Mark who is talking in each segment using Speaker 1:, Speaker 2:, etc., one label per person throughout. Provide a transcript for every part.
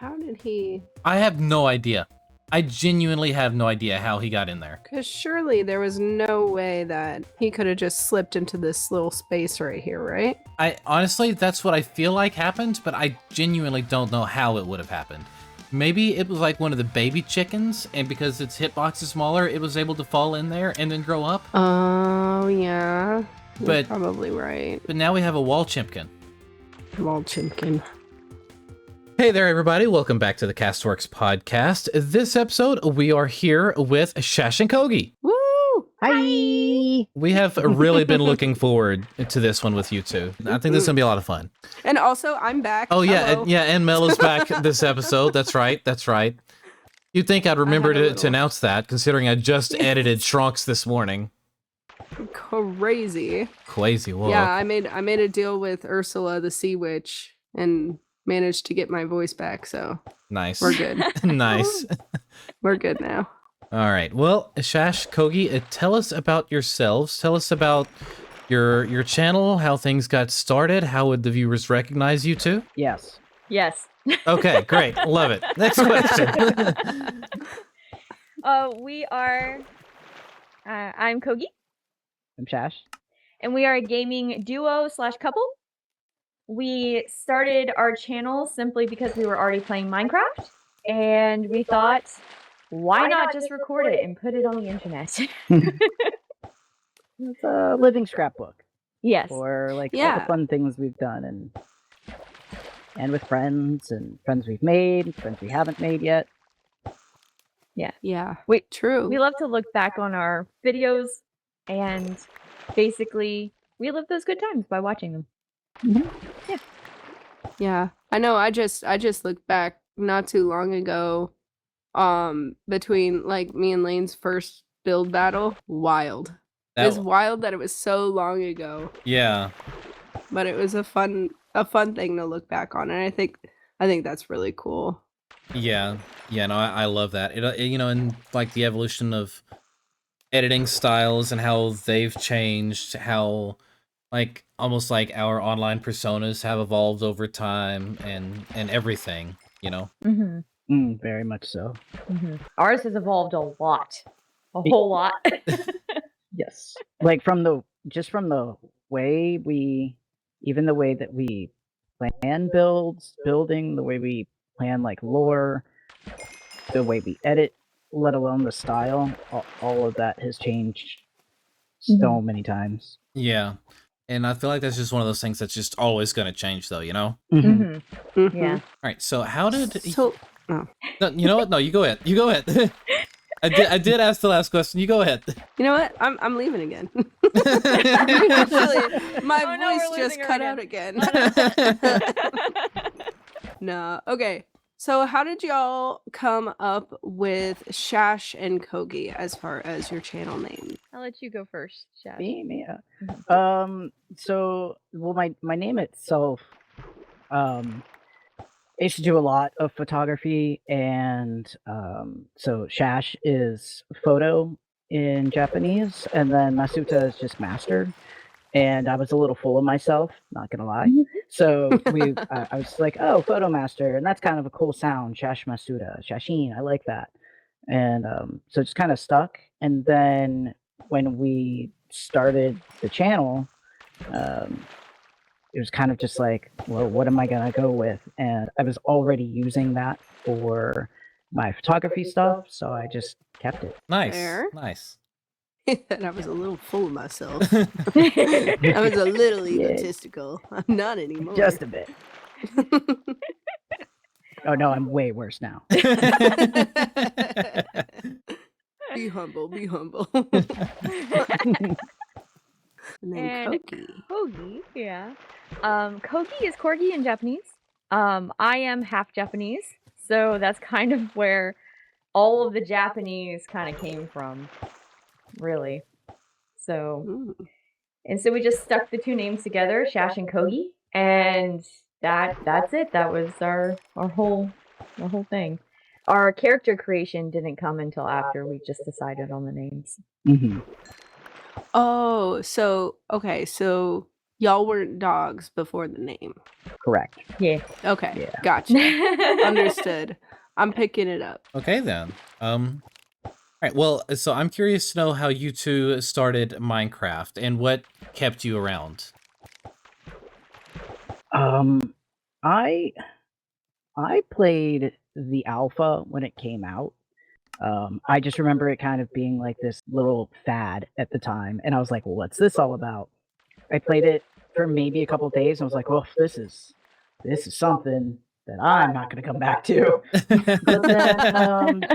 Speaker 1: How did he?
Speaker 2: I have no idea. I genuinely have no idea how he got in there.
Speaker 1: Because surely there was no way that he could have just slipped into this little space right here, right?
Speaker 2: I honestly, that's what I feel like happened, but I genuinely don't know how it would have happened. Maybe it was like one of the baby chickens, and because its hitbox is smaller, it was able to fall in there and then grow up.
Speaker 1: Oh, yeah. You're
Speaker 2: But
Speaker 1: probably right.
Speaker 2: But now we have a wall chimpkin.
Speaker 1: Wall chimkin.
Speaker 2: Hey there, everybody. Welcome back to the CastWorks podcast. This episode, we are here with Shash and Kogi.
Speaker 1: Woo!
Speaker 3: Hi!
Speaker 2: We have really been looking forward to this one with you two. I think this is going to be a lot of fun.
Speaker 1: And also, I'm back.
Speaker 2: Oh, yeah.
Speaker 1: Hello.
Speaker 2: And Mel is back this episode. That's right. You'd think I'd remember to announce that, considering I just edited Shrunks this morning.
Speaker 1: Crazy.
Speaker 2: Whoa.
Speaker 1: Yeah, I made a deal with Ursula, the sea witch, and managed to get my voice back, so
Speaker 2: Nice.
Speaker 1: we're good.
Speaker 2: Nice.
Speaker 1: We're good now.
Speaker 2: All right. Well, Shash, Kogi, tell us about yourselves. Tell us about your channel, how things got started. How would the viewers recognize you two?
Speaker 3: Yes.
Speaker 4: Yes.
Speaker 2: Okay, great. Love it. Next question.
Speaker 4: We are. I'm Kogi,
Speaker 3: I'm Shash.
Speaker 4: and we are a gaming duo / couple. We started our channel simply because we were already playing Minecraft, and we thought, why not just record it and put it on the internet?
Speaker 3: It's a living scrapbook
Speaker 4: Yes.
Speaker 3: for all
Speaker 1: Yeah.
Speaker 3: the fun things we've done and with friends and friends we've made, friends we haven't made yet.
Speaker 1: Yeah.
Speaker 4: True. We love to look back on our videos, and basically, we live those good times by watching them.
Speaker 1: Yeah. I know, I just looked back not too long ago, between like me and Lane's first build battle. Wild. It was wild that it was so long ago.
Speaker 2: Yeah.
Speaker 1: But it was a fun thing to look back on, and I think that's really cool.
Speaker 2: Yeah. No, I love that. And like the evolution of editing styles and how they've changed, how like almost like our online personas have evolved over time and everything,
Speaker 4: Mm-hmm.
Speaker 3: Very much so.
Speaker 4: Mm-hmm. Ours has evolved a lot. A whole lot.
Speaker 3: Yes. Like from the way even the way that we plan building, the way we plan like lore, the way we edit, let alone the style, all of that has changed so many times.
Speaker 2: Yeah. And I feel like that's just one of those things that's just always going to change, though,
Speaker 4: Mm-hmm. Yeah.
Speaker 2: All right. So how did...
Speaker 1: So,
Speaker 2: No, you know what? No, you go ahead. I did ask the last question. You go ahead.
Speaker 1: you know what? I'm leaving again. Actually, my voice just cut out again. No. Okay. So how did y'all come up with Shash and Kogi as far as your channel name?
Speaker 4: I'll let you go first, Shash.
Speaker 3: Yeah. So, well, my name itself, I used to do a lot of photography, and so Shash is photo in Japanese, and then Masuta is just master. And I was a little full of myself, not gonna lie. So I was like, oh, photo master, and that's kind of a cool sound, Shash Masuta, Shashin, I like that. And so it just kind of stuck. And then when we started the channel, it was kind of just like, well, what am I gonna go with? And I was already using that for my photography stuff, so I just kept it.
Speaker 2: Nice.
Speaker 1: Fair.
Speaker 2: Nice.
Speaker 1: And I was a little full of myself. I was a little egotistical. I'm not anymore.
Speaker 3: Just a bit. Oh no, I'm way worse now.
Speaker 1: Be humble. And then
Speaker 4: And
Speaker 1: Kogi.
Speaker 4: Kogi, yeah. Kogi is corgi in Japanese. I am half Japanese, so that's kind of where all of the Japanese kind of came from, really. So,
Speaker 1: Ooh.
Speaker 4: and so we just stuck the two names together, Shash and Kogi, and that's it. That was our whole thing. Our character creation didn't come until after we just decided on the names.
Speaker 3: Mm-hmm.
Speaker 1: Oh, so okay, so Y'all weren't dogs before the name.
Speaker 3: Correct.
Speaker 4: Yeah.
Speaker 1: Okay,
Speaker 3: Yeah.
Speaker 1: gotcha. Understood. I'm picking it up.
Speaker 2: Okay then. All right. Well, so I'm curious to know how you two started Minecraft and what kept you around.
Speaker 3: I played the alpha when it came out. I just remember it kind of being like this little fad at the time, and I was like, well, what's this all about? I played it for maybe a couple days, and I was like, well, this is something that I'm not going to come back to. But then,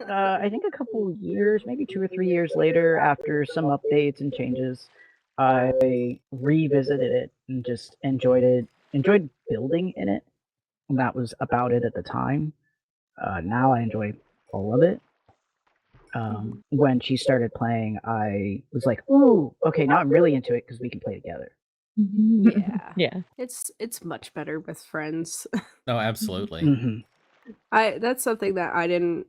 Speaker 3: I think a couple years, maybe 2 or 3 years later, after some updates and changes, I revisited it and just enjoyed building in it, and that was about it at the time. Now I enjoy all of it. When she started playing, I was like, "Ooh, okay, now I'm really into it because we can play together."
Speaker 1: Yeah.
Speaker 4: Yeah.
Speaker 1: It's much better with friends.
Speaker 2: No, absolutely.
Speaker 3: Mhm.
Speaker 1: That's something that I didn't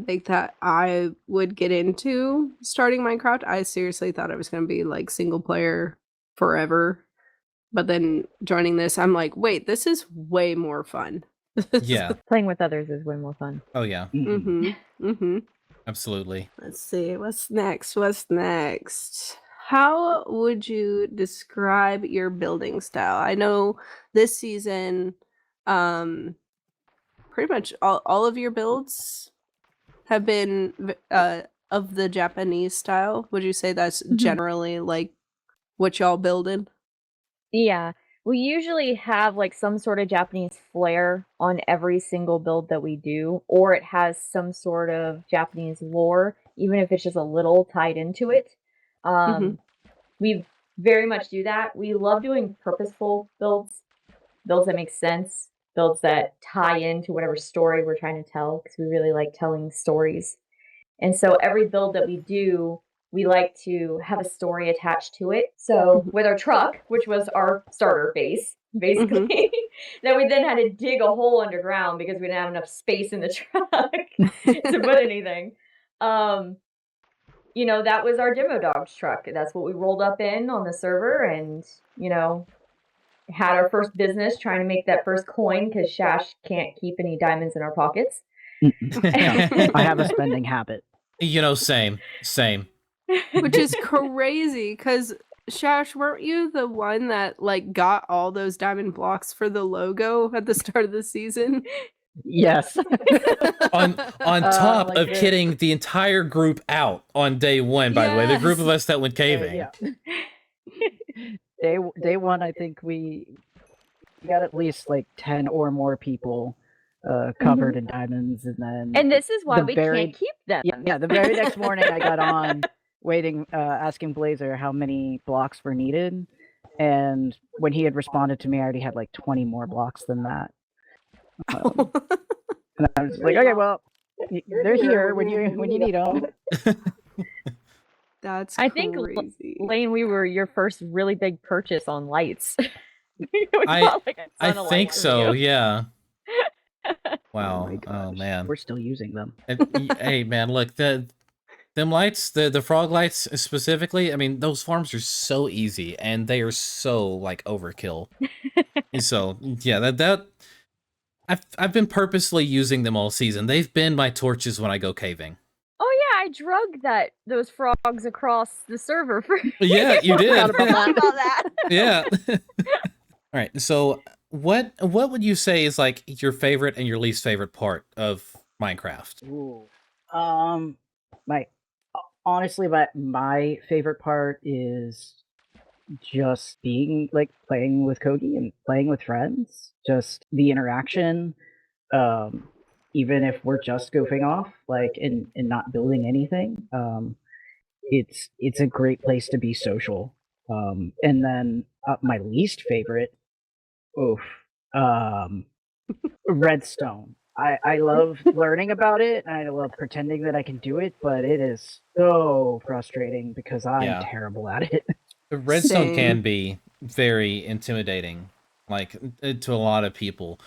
Speaker 1: think that I would get into starting Minecraft. I seriously thought it was going to be like single player forever. But then joining this, I'm like, wait, this is way more fun.
Speaker 2: Yeah.
Speaker 4: Playing with others is way more fun.
Speaker 2: Oh yeah.
Speaker 3: Mhm.
Speaker 2: Absolutely.
Speaker 1: Let's see. What's next? What's next? How would you describe your building style? I know this season, pretty much all of your builds have been of the Japanese style. Would you say that's generally like what y'all building?
Speaker 4: Yeah. We usually have like some sort of Japanese flair on every single build that we do, or it has some sort of Japanese lore, even if it's just a little tied into it. We very much do that. We love doing purposeful builds, builds that make sense, builds that tie into whatever story we're trying to tell, because we really like telling stories. And so every build that we do, we like to have a story attached to it. So with our truck, which was our starter base, basically, that we then had to dig a hole underground because we didn't have enough space in the truck to put anything. You know, that was our demo dogs truck. That's what we rolled up in on the server and, you know, had our first business trying to make that first coin because Shash can't keep any diamonds in our pockets.
Speaker 3: I have a spending habit.
Speaker 2: You know, same.
Speaker 1: Which is crazy because Shash, weren't you the one that like got all those diamond blocks for the logo at the start of the season?
Speaker 3: Yes.
Speaker 2: on top
Speaker 3: like
Speaker 2: of
Speaker 3: the-
Speaker 2: kidding the entire group out on day one, by the way, the group of us that went caving.
Speaker 3: Yeah. Day one, I think we got at least like 10 or more people covered in diamonds, and then
Speaker 4: And this is why
Speaker 3: the
Speaker 4: we
Speaker 3: very-
Speaker 4: can't keep them.
Speaker 3: yeah, the very next morning I got on waiting, asking Blazer how many blocks were needed, and when he had responded to me, I already had like 20 more blocks than that. And I was like, okay, well, they're here when you need them.
Speaker 1: That's
Speaker 4: I think
Speaker 1: crazy.
Speaker 4: Lane, we were your first really big purchase on lights.
Speaker 2: I
Speaker 4: ton of
Speaker 2: think
Speaker 4: lights from
Speaker 2: so,
Speaker 4: you.
Speaker 2: yeah.
Speaker 3: Oh
Speaker 2: Wow.
Speaker 3: my
Speaker 2: Oh,
Speaker 3: gosh,
Speaker 2: man.
Speaker 3: we're still using them.
Speaker 2: Hey man, look, them lights, the frog lights specifically, I mean, those farms are so easy and they are so like overkill. So yeah, that I've been purposely using them all season. They've been my torches when I go caving.
Speaker 4: Oh yeah, I drug those frogs across the server for
Speaker 2: Yeah, you did.
Speaker 4: I forgot about that.
Speaker 2: Yeah. All right. So what would you say is like your favorite and your least favorite part of Minecraft?
Speaker 3: Ooh. My honestly, my favorite part is just being like playing with Kogi and playing with friends. Just the interaction. Even if we're just goofing off, like and not building anything. It's a great place to be social. And then my least favorite, oof, redstone. I love learning about it, and I love pretending that I can do it, but it is so frustrating because I'm
Speaker 2: Yeah.
Speaker 3: terrible at it.
Speaker 2: Redstone
Speaker 1: Same.
Speaker 2: can be very intimidating, like to a lot of people.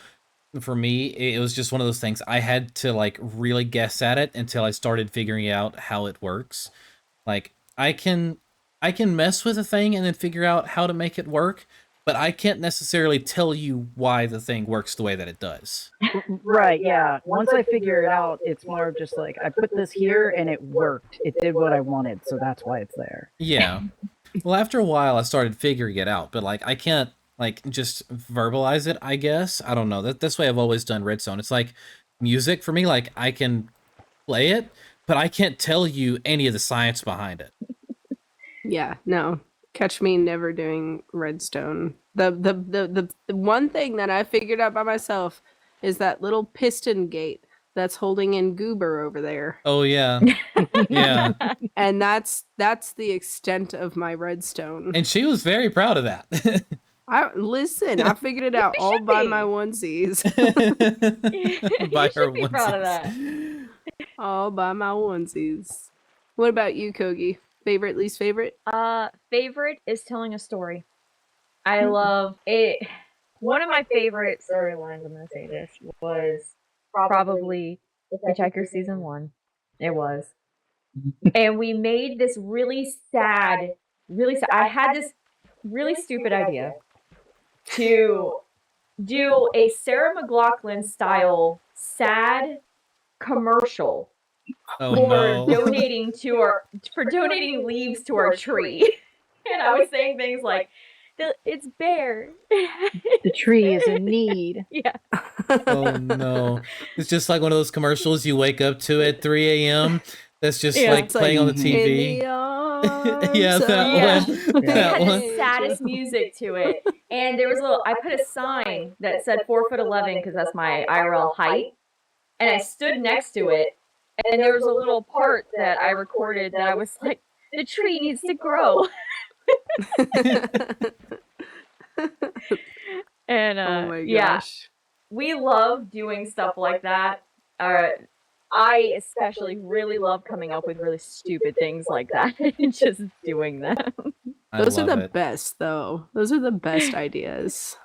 Speaker 2: For me, it was just one of those things. I had to like really guess at it until I started figuring out how it works. Like I can I can mess with a thing and then figure out how to make it work, but I can't necessarily tell you why the thing works the way that it does.
Speaker 3: Right, yeah. Once I figure it out, it's more of just like, I put this here and it worked. It did what I wanted, so that's why it's there.
Speaker 2: Yeah. Well, after a while, I started figuring it out, but like I can't like just verbalize it. I guess I don't know. That's the way I've always done Redstone. It's like music for me. Like I can play it, but I can't tell you any of the science behind it.
Speaker 1: Yeah, no. Catch me never doing redstone. The one thing that I figured out by myself is that little piston gate that's holding in goober over there.
Speaker 2: Oh yeah, yeah.
Speaker 1: And that's the extent of my redstone.
Speaker 2: And she was very proud of that.
Speaker 1: I figured it out all by my onesies.
Speaker 2: By
Speaker 4: You
Speaker 2: her
Speaker 4: should be proud of that.
Speaker 2: onesies.
Speaker 1: All by my onesies. What about you, Kogi? Favorite, least favorite?
Speaker 4: Favorite is telling a story. I love it. One of my favorite storylines, I'm gonna say this, was probably Hitchhiker Season 1. It was. And we made this really sad, I had this really stupid idea to do a Sarah McLachlan style sad commercial
Speaker 2: Oh
Speaker 4: for
Speaker 2: no.
Speaker 4: donating leaves to our tree. And I was saying things like, it's bare.
Speaker 3: The tree is in need.
Speaker 4: Yeah.
Speaker 2: Oh no. It's just like one of those commercials you wake up to at 3 a.m. That's just
Speaker 4: Yeah.
Speaker 2: like
Speaker 1: It's like,
Speaker 2: playing on the
Speaker 1: In
Speaker 2: TV.
Speaker 1: the arms
Speaker 2: Yeah,
Speaker 1: of
Speaker 2: that
Speaker 4: Yeah.
Speaker 2: one.
Speaker 4: It
Speaker 2: That
Speaker 4: had
Speaker 2: one.
Speaker 4: the saddest music to it. And there was I put a sign that said 4'11" because that's my IRL height. And I stood next to it. And there was a little part that I recorded that I was like, the tree needs to grow. And
Speaker 1: Oh my
Speaker 4: yeah,
Speaker 1: gosh.
Speaker 4: we love doing stuff like that. I especially really love coming up with really stupid things like that and just doing them.
Speaker 2: I
Speaker 1: Those are
Speaker 2: love
Speaker 1: the
Speaker 2: it.
Speaker 1: best, though. Those are the best ideas.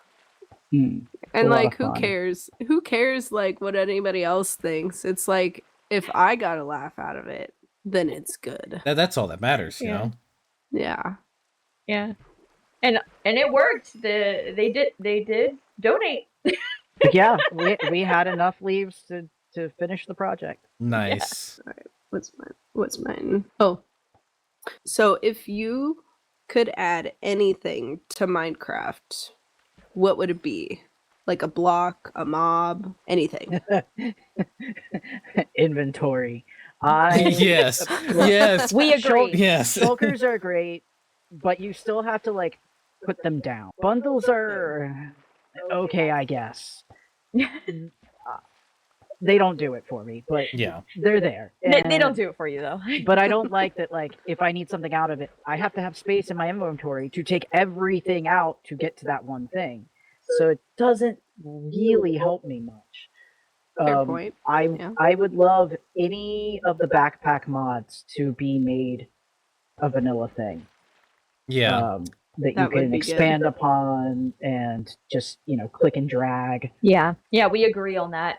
Speaker 3: Mm,
Speaker 1: And
Speaker 3: a lot
Speaker 1: like,
Speaker 3: of
Speaker 1: who
Speaker 3: fun.
Speaker 1: cares? Who cares, like, what anybody else thinks? It's like, if I got a laugh out of it, then it's good.
Speaker 2: That's all that matters, you
Speaker 4: Yeah.
Speaker 2: know?
Speaker 1: Yeah.
Speaker 4: Yeah. And it worked. They did donate.
Speaker 3: Yeah, we had enough leaves to finish the project.
Speaker 2: Nice.
Speaker 1: What's mine? Oh. So if you could add anything to Minecraft, what would it be? Like a block, a mob, anything.
Speaker 3: Inventory.
Speaker 2: Yes. Yes.
Speaker 4: We agree.
Speaker 2: Yes.
Speaker 3: Shulkers are great, but you still have to like put them down. Bundles are okay, I guess. They don't do it for me, but
Speaker 2: Yeah.
Speaker 3: they're there.
Speaker 4: They don't do it for you though.
Speaker 3: But I don't like that. Like, if I need something out of it, I have to have space in my inventory to take everything out to get to that one thing. So it doesn't really help me much.
Speaker 1: Fair point. Yeah.
Speaker 3: I would love any of the backpack mods to be made a vanilla thing.
Speaker 2: Yeah.
Speaker 3: That you
Speaker 1: That would
Speaker 3: can
Speaker 1: be
Speaker 3: expand upon and just, click and drag.
Speaker 4: Yeah, we agree on that.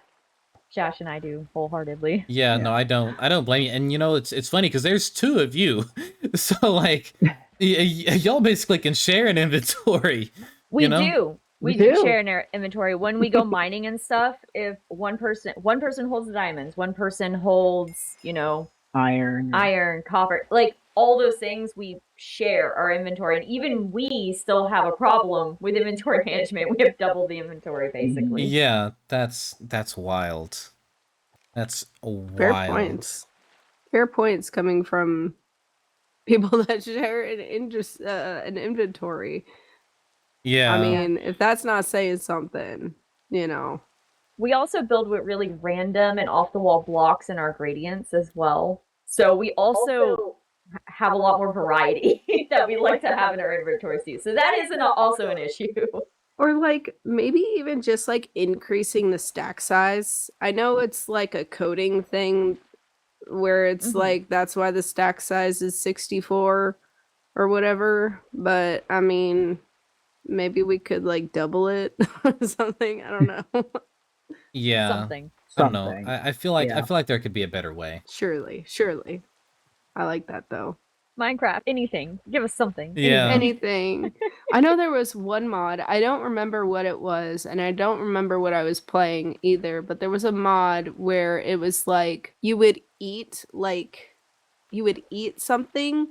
Speaker 4: Shash and I do wholeheartedly.
Speaker 2: Yeah, no, I don't blame you. And it's funny because there's two of you, so like, y'all basically can share an inventory.
Speaker 4: We
Speaker 2: you know?
Speaker 4: do. We do share in our inventory when we go mining and stuff. If one person holds the diamonds, one person holds,
Speaker 3: Iron,
Speaker 4: copper, like all those things, we share our inventory. And even we still have a problem with inventory management. We have double the inventory basically.
Speaker 2: Yeah, that's wild. That's
Speaker 1: Fair
Speaker 2: wild.
Speaker 1: points. Fair points coming from people that share an inventory.
Speaker 2: Yeah.
Speaker 1: I mean, if that's not saying something,
Speaker 4: We also build with really random and off-the-wall blocks in our gradients as well. So we also have a lot more variety that we like to have in our inventory too. So that is also an issue.
Speaker 1: Or like maybe even just like increasing the stack size. I know it's like a coding thing where it's like that's why the stack size is 64 or whatever. But I mean, maybe we could like double it or something. I don't know.
Speaker 2: Yeah.
Speaker 4: Something.
Speaker 2: I don't know. I feel like there could be a better way.
Speaker 1: Surely. I like that though.
Speaker 4: Minecraft, anything. Give us something.
Speaker 2: Yeah.
Speaker 1: Anything. I know there was one mod. I don't remember what it was, and I don't remember what I was playing either, but there was a mod where it was like you would eat something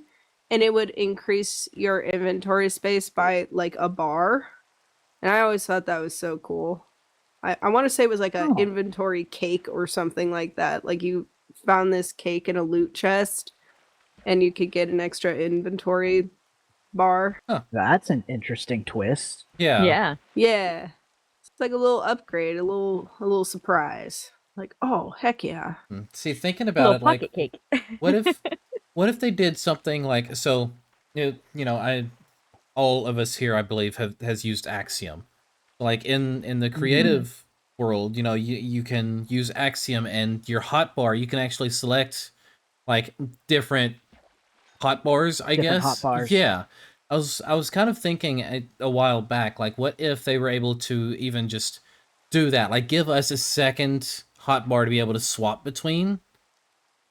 Speaker 1: and it would increase your inventory space by like a bar. And I always thought that was so cool. I want to say it was like an inventory cake or something like that. Like you found this cake in a loot chest and you could get an extra inventory bar.
Speaker 3: That's an interesting twist.
Speaker 2: Yeah.
Speaker 1: Yeah. It's like a little upgrade, a little surprise. Like, oh, heck yeah.
Speaker 2: See, thinking
Speaker 4: A
Speaker 2: about
Speaker 4: little
Speaker 2: it, like,
Speaker 4: pocket cake.
Speaker 2: what if they did something like, so, all of us here, I believe, has used Axiom. Like in the creative world, you can use Axiom, and your hotbar, you can actually select like different hotbars, I guess.
Speaker 3: Hotbars.
Speaker 2: Yeah. I was kind of thinking a while back, like, what if they were able to even just do that? Like, give us a second hotbar to be able to swap between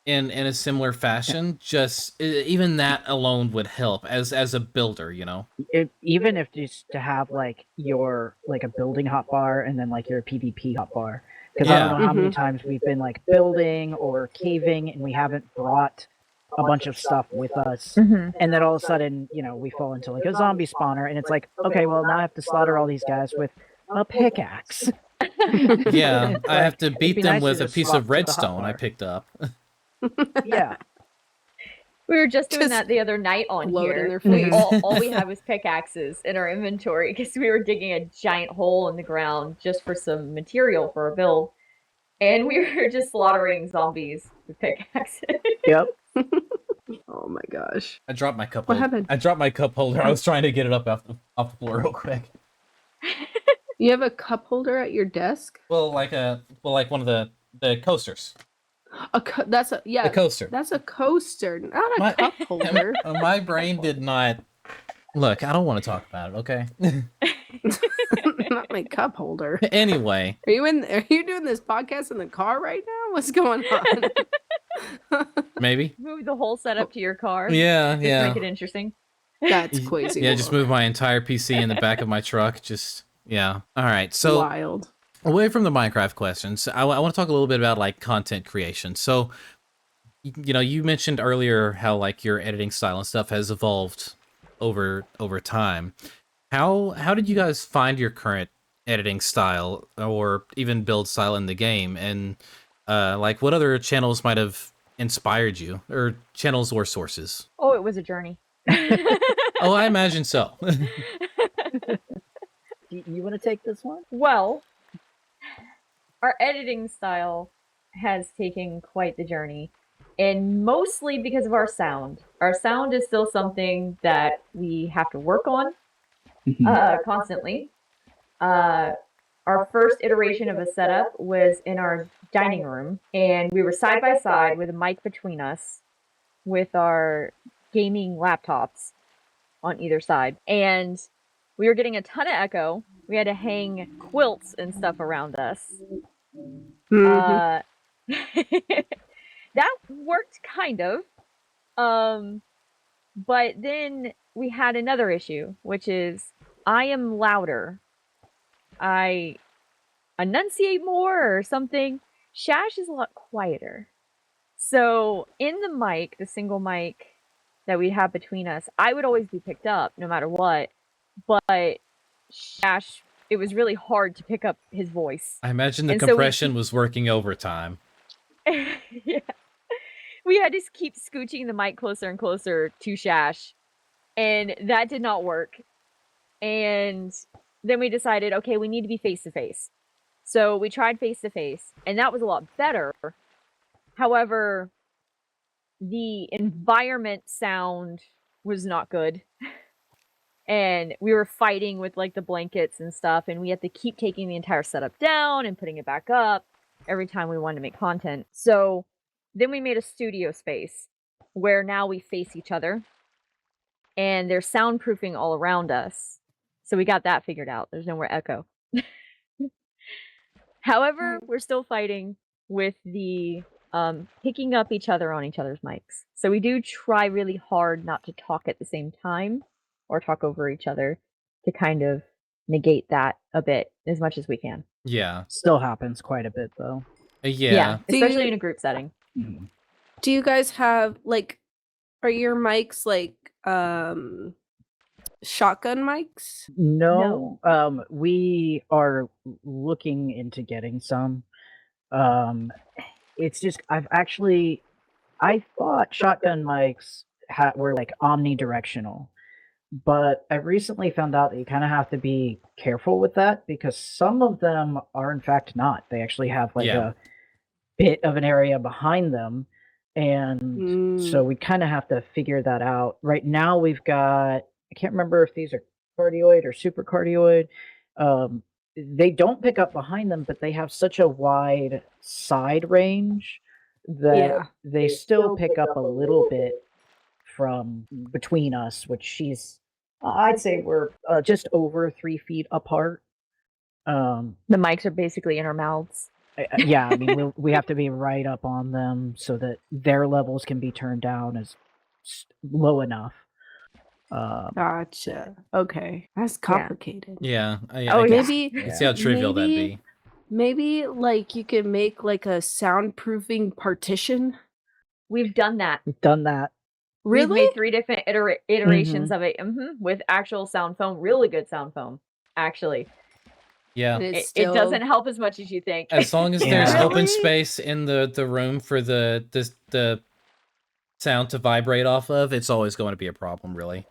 Speaker 2: in a similar fashion. Just even that alone would help as a builder,
Speaker 3: Even if just to have like your like a building hotbar and then like your PvP hotbar. Because I don't know how many times we've been like building or caving and we haven't brought a bunch of stuff with us, and then all of a sudden, we fall into like a zombie spawner, and it's like, okay, well now I have to slaughter all these guys with a pickaxe.
Speaker 2: Yeah, I have to beat them
Speaker 3: nicer
Speaker 2: with
Speaker 3: to
Speaker 2: a piece
Speaker 3: swap
Speaker 2: of
Speaker 3: to the
Speaker 2: redstone I
Speaker 3: hotbar.
Speaker 2: picked up.
Speaker 3: Yeah.
Speaker 4: We were just doing
Speaker 1: Just
Speaker 4: that the other night on
Speaker 1: load in
Speaker 4: here.
Speaker 1: their face.
Speaker 4: All we had was pickaxes in our inventory because we were digging a giant hole in the ground just for some material for a build. And we were just slaughtering zombies with pickaxes.
Speaker 3: Yep.
Speaker 1: Oh my gosh.
Speaker 2: I dropped my cup
Speaker 1: What
Speaker 2: holder.
Speaker 1: happened?
Speaker 2: I dropped my cup holder. I was trying to get it up off the floor real quick.
Speaker 1: You have a cup holder at your desk?
Speaker 2: Well, like one of the coasters.
Speaker 1: That's a
Speaker 2: The coaster.
Speaker 1: That's a coaster, not a cup holder.
Speaker 2: My brain did not. Look, I don't want to talk about it. Okay.
Speaker 1: Not my cup holder.
Speaker 2: Anyway,
Speaker 1: Are you doing this podcast in the car right now? What's going on?
Speaker 2: maybe.
Speaker 4: Move the whole setup to your car.
Speaker 2: Yeah,
Speaker 4: Just
Speaker 2: yeah.
Speaker 4: make it interesting.
Speaker 1: That's crazy.
Speaker 2: Yeah, just move my entire PC in the back of my truck. Just yeah. All right. So
Speaker 1: wild.
Speaker 2: away from the Minecraft questions, I want to talk a little bit about like content creation. So, you mentioned earlier how like your editing style and stuff has evolved over time. How did you guys find your current editing style or even build style in the game? And like what other channels might have inspired you, or channels or sources?
Speaker 4: Oh, it was a journey.
Speaker 2: Oh, I imagine so.
Speaker 3: You want to take this one?
Speaker 4: Well, our editing style has taken quite the journey, and mostly because of our sound. Our sound is still something that we have to work on constantly. Our first iteration of a setup was in our dining room, and we were side by side with a mic between us with our gaming laptops on either side, and we were getting a ton of echo. We had to hang quilts and stuff around us. That worked kind of. But then we had another issue, which is I am louder. I enunciate more or something. Shash is a lot quieter. So in the mic, the single mic that we have between us, I would always be picked up no matter what. But Shash, it was really hard to pick up his voice.
Speaker 2: I imagine the compression was working overtime.
Speaker 4: Yeah. We had to keep scooching the mic closer and closer to Shash, and that did not work. And then we decided, okay, we need to be face-to-face. So we tried face-to-face, and that was a lot better. However, the environment sound was not good. And we were fighting with like the blankets and stuff, and we had to keep taking the entire setup down and putting it back up every time we wanted to make content. So then we made a studio space where now we face each other, and there's soundproofing all around us. So we got that figured out. There's no more echo. However, we're still fighting with the picking up each other on each other's mics. So we do try really hard not to talk at the same time or talk over each other to kind of negate that a bit as much as we can.
Speaker 2: Yeah.
Speaker 3: Still happens quite a bit though.
Speaker 2: Yeah.
Speaker 4: Especially in a group setting.
Speaker 3: Mhm.
Speaker 1: Do you guys have like, are your mics like shotgun mics?
Speaker 3: No. We are looking into getting some. It's just I thought shotgun mics were like omnidirectional, but I recently found out that you kind of have to be careful with that because some of them are in fact not. They actually have like
Speaker 2: Yeah.
Speaker 3: a bit of an area behind them, and so we kind of have to figure that out. Right now, we've got, I can't remember if these are cardioid or super cardioid. They don't pick up behind them, but they have such a wide side range that they still pick up a little bit from between us, which I'd say we're just over 3 feet apart.
Speaker 4: The mics are basically in our mouths.
Speaker 3: Yeah, I mean, we have to be right up on them so that their levels can be turned down as low enough.
Speaker 1: Gotcha. Okay, that's complicated.
Speaker 2: Yeah.
Speaker 1: Maybe
Speaker 2: can see how trivial that'd be.
Speaker 1: Maybe like you could make like a soundproofing partition.
Speaker 4: We've done that.
Speaker 3: We've done that.
Speaker 1: Really?
Speaker 4: We've made 3 different iterations of it with actual sound foam, really good sound foam, actually.
Speaker 2: Yeah.
Speaker 4: It doesn't help as much as you think.
Speaker 2: As long as there's open space in the room for the sound to vibrate off of, it's always going to be a problem, really.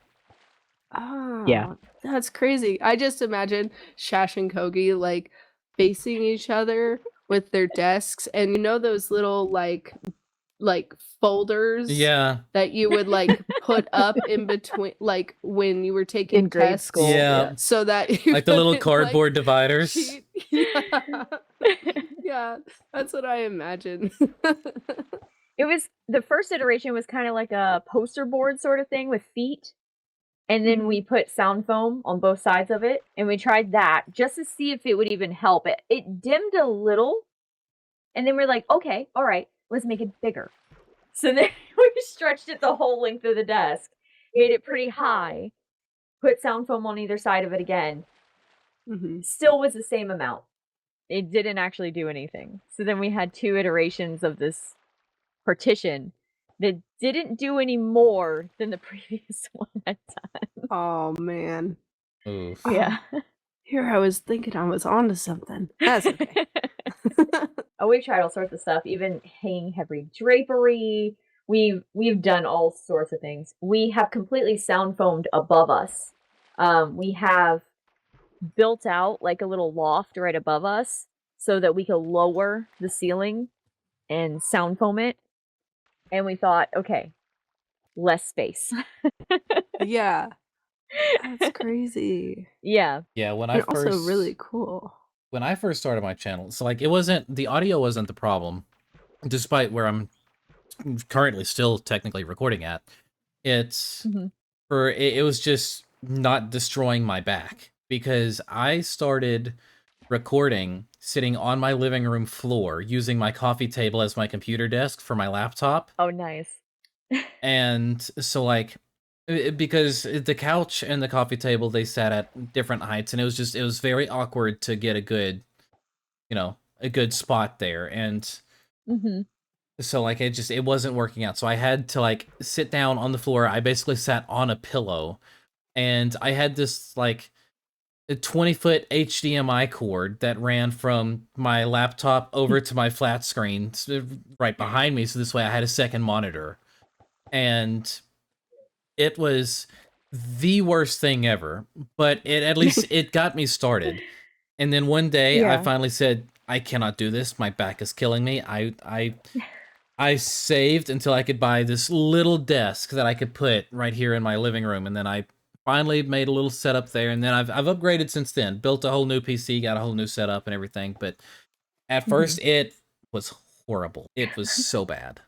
Speaker 1: Oh,
Speaker 3: yeah,
Speaker 1: that's crazy. I just imagine Shash and Kogi like facing each other with their desks, and you know those little like folders that you would like put up in between, like when you were taking tests,
Speaker 3: school.
Speaker 1: so that you
Speaker 2: like the little
Speaker 1: couldn't,
Speaker 2: cardboard
Speaker 1: like,
Speaker 2: dividers.
Speaker 1: Yeah, that's what I imagine.
Speaker 4: It was, the first iteration was kind of like a poster board sort of thing with feet. And then we put sound foam on both sides of it, and we tried that just to see if it would even help. It dimmed a little, and then we're like, okay, all right, let's make it bigger. So then we stretched it the whole length of the desk, made it pretty high, put sound foam on either side of it again. Still was the same amount. It didn't actually do anything. So then we had 2 iterations of this partition that didn't do any more than the previous one had done.
Speaker 1: Oh man.
Speaker 2: Oof.
Speaker 4: Yeah.
Speaker 1: Here I was thinking I was onto something. That's okay.
Speaker 4: We've tried all sorts of stuff, even hanging heavy drapery. We've done all sorts of things. We have completely sound foamed above us. We have built out like a little loft right above us so that we could lower the ceiling and sound foam it. And we thought, okay, less space.
Speaker 1: Yeah. That's crazy.
Speaker 4: Yeah.
Speaker 2: Yeah,
Speaker 1: also really cool.
Speaker 2: When I first started my channel, so like the audio wasn't the problem, despite where I'm currently still technically recording at. It's it was just not destroying my back, because I started recording sitting on my living room floor using my coffee table as my computer desk for my laptop.
Speaker 4: Oh, nice.
Speaker 2: And so like, because the couch and the coffee table, they sat at different heights, and it was very awkward to get a good, a good spot there. And so like, it wasn't working out. So I had to like sit down on the floor. I basically sat on a pillow, and I had this like a 20-foot HDMI cord that ran from my laptop over to my flat screen right behind me. So this way I had a second monitor. And it was the worst thing ever, but at least it got me started. And then one day I finally said, I cannot do this. My back is killing me. I saved until I could buy this little desk that I could put right here in my living room. And then I finally made a little setup there. And then I've upgraded since then, built a whole new PC, got a whole new setup and everything. But at first it was horrible. It was so bad.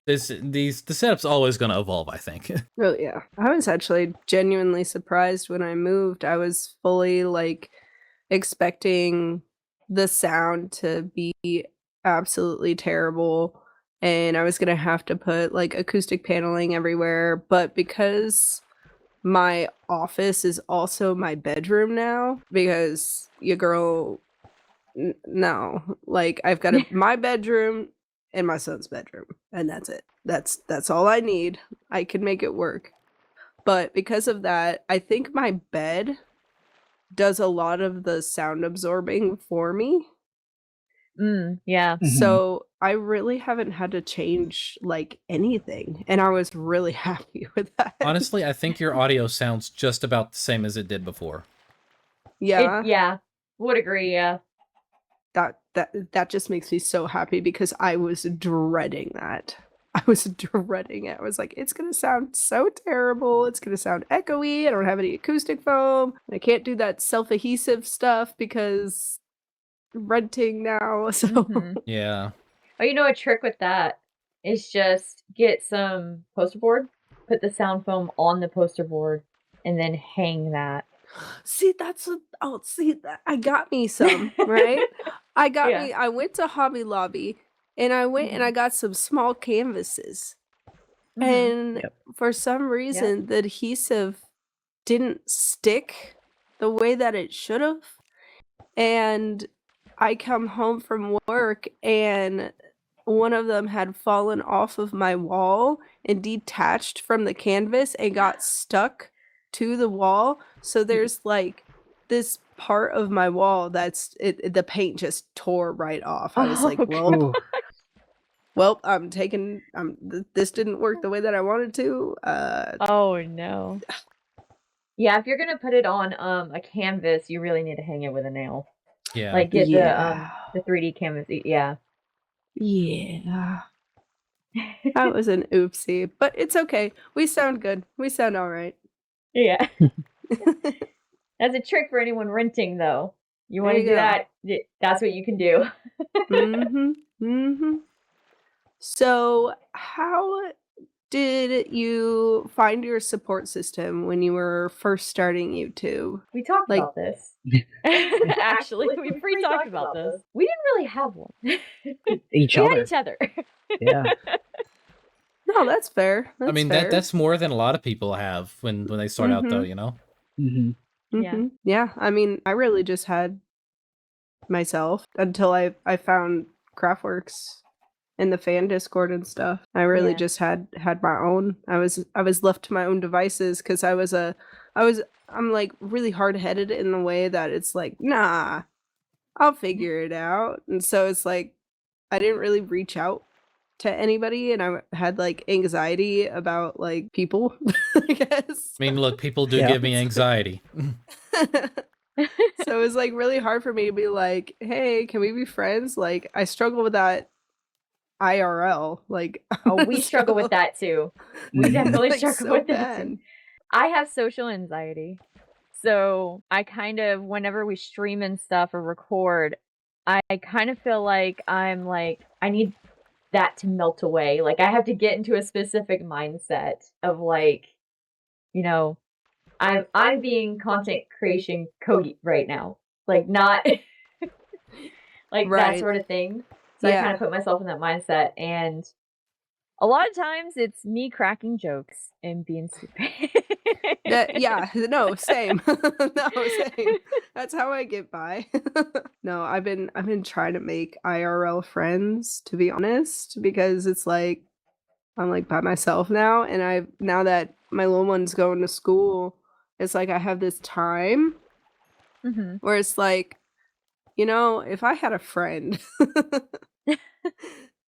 Speaker 2: The setup's always going to evolve, I think.
Speaker 1: Oh yeah, I was actually genuinely surprised when I moved. I was fully like expecting the sound to be absolutely terrible, and I was gonna have to put like acoustic paneling everywhere. But because my office is also my bedroom now, because your girl, no, like I've got my bedroom and my son's bedroom, and that's it. That's all I need. I can make it work. But because of that, I think my bed does a lot of the sound absorbing for me.
Speaker 4: Yeah.
Speaker 1: So I really haven't had to change like anything, and I was really happy with that.
Speaker 2: Honestly, I think your audio sounds just about the same as it did before.
Speaker 1: Yeah.
Speaker 4: Yeah. Would agree, yeah.
Speaker 1: That just makes me so happy because I was dreading that. I was dreading it. I was like, it's gonna sound so terrible. It's gonna sound echoey. I don't have any acoustic foam. I can't do that self-adhesive stuff because renting now. So
Speaker 2: Yeah.
Speaker 4: Oh, you know, a trick with that is just get some poster board, put the sound foam on the poster board, and then hang that.
Speaker 1: See, that's what, oh, see, I got me some, right?
Speaker 4: Yeah.
Speaker 1: I went to Hobby Lobby and I went and I got some small canvases. And for some reason, the adhesive didn't stick the way that it should have. And I come home from work and one of them had fallen off of my wall and detached from the canvas and got stuck to the wall. So there's like this part of my wall that's the paint just tore right off. I was like, well, this didn't work the way that I wanted to.
Speaker 4: Oh no. Yeah, if you're gonna put it on a canvas, you really need to hang it with a nail.
Speaker 2: Yeah.
Speaker 4: Like get the 3D canvas. Yeah.
Speaker 1: Yeah. That was an oopsie, but it's okay. We sound good. We sound all right.
Speaker 4: Yeah. That's a trick for anyone renting, though. You want to do that? That's what you can do.
Speaker 1: So, how did you find your support system when you were first starting YouTube?
Speaker 4: We talked about this. Actually, we pre-talked about this. We didn't really have one. We had each other.
Speaker 3: Yeah.
Speaker 1: No, that's fair.
Speaker 2: I mean,
Speaker 1: fair.
Speaker 2: that's more than a lot of people have when they start out, though, you know?
Speaker 1: Yeah, I mean, I really just had myself until I found CraftWorks and the fan Discord and stuff. I really just had my own. I was left to my own devices because I'm like really hard-headed in the way that it's like, nah, I'll figure it out. And so it's like I didn't really reach out to anybody, and I had like anxiety about like people, I guess.
Speaker 2: I mean, look, people do give me anxiety.
Speaker 1: So it was like really hard for me to be like, hey, can we be friends? Like I struggle with that IRL. Like
Speaker 4: we struggle with that too. We definitely struggle with that too. I have social anxiety. So I kind of, whenever we stream and stuff or record, I kind of feel like I need that to melt away. Like I have to get into a specific mindset of like, you know, I'm being content creation Kogi right now. Like not like that sort of thing. So I kind of put myself in that mindset, and a lot of times it's me cracking jokes and being stupid.
Speaker 1: No, same. No, same. That's how I get by. No, I've been trying to make IRL friends, to be honest, because it's like I'm like by myself now, and now that my little one's going to school, it's like I have this time where it's like, you know, if I had a friend,